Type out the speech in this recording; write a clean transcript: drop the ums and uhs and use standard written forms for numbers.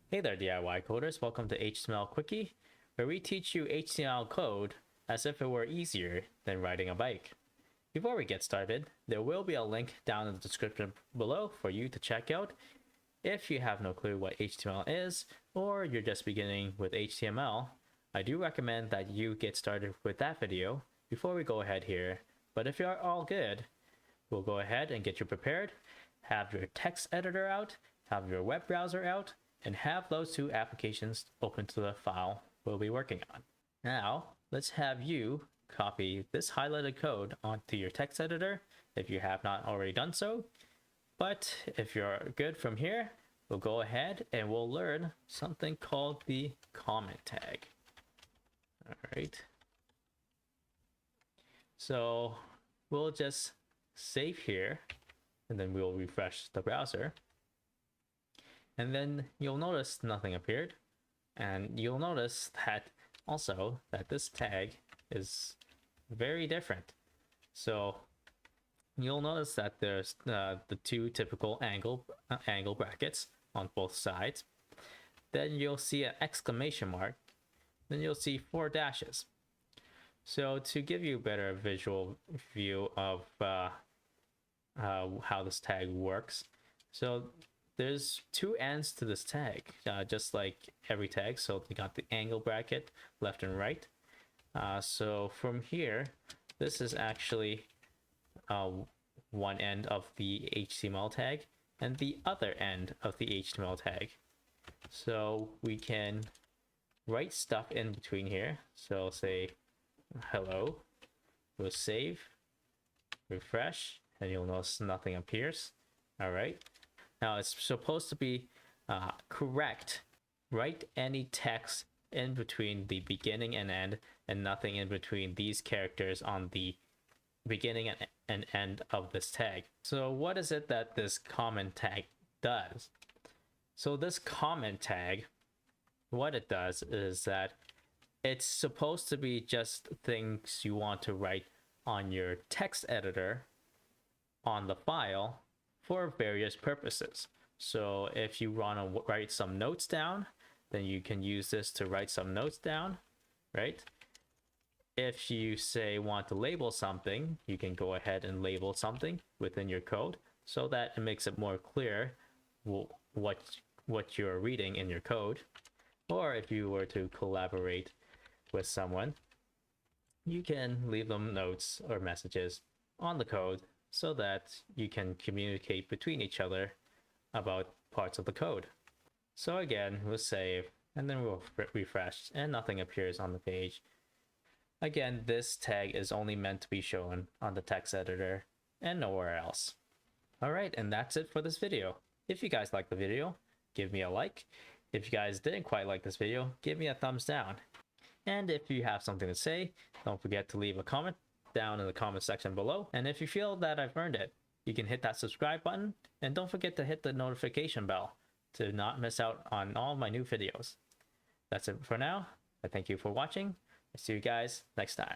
Hey there DIY coders, welcome to HTML Quickie, where we teach you HTML code as if it were easier than riding a bike. Before we get started, there will be a link down in the description below for you to check out if you have no clue what HTML is or you're just beginning with HTML. I do recommend that you get started with that video before we go ahead here, but if you're all good, we'll go ahead and get you prepared, have your text editor out, have your web browser out, and have those two applications open to the file we'll be working on. Now, let's have you copy this highlighted code onto your text editor if you have not already done so. But if you're good from here, we'll go ahead and we'll learn something called the comment tag. All right. So we'll just save here and then we'll refresh the browser. And then you'll notice nothing appeared. And you'll notice that also that this tag is very different. So you'll notice that there's the two typical angle brackets on both sides. Then you'll see an exclamation mark. Then you'll see 4 dashes. So to give you a better visual view of how this tag works, so there's 2 ends to this tag, just like every tag. So we got the angle bracket left and right. So from here, this is actually one end of the HTML tag and the other end of the HTML tag. So we can write stuff in between here. So say hello, we'll save, refresh, and you'll notice nothing appears. All right. Now it's supposed to be correct. Write any text in between the beginning and end and nothing in between these characters on the beginning and end of this tag. So what is it that this comment tag does? So this comment tag, what it does is that it's supposed to be just things you want to write on your text editor on the file for various purposes. So if you want to write some notes down, then you can use this to write some notes down, right? If you say want to label something, you can go ahead and label something within your code so that it makes it more clear what you're reading in your code. Or if you were to collaborate with someone, you can leave them notes or messages on the code so that you can communicate between each other about parts of the code. So again, we'll save and then we'll refresh and nothing appears on the page. Again, this tag is only meant to be shown on the text editor and nowhere else. All right, and that's it for this video. If you guys liked the video, give me a like. If you guys didn't quite like this video, give me a thumbs down. And if you have something to say, don't forget to leave a comment down in the comment section below. And if you feel that I've earned it, you can hit that subscribe button and don't forget to hit the notification bell to not miss out on all my new videos. That's it for now. I thank you for watching. I'll see you guys next time.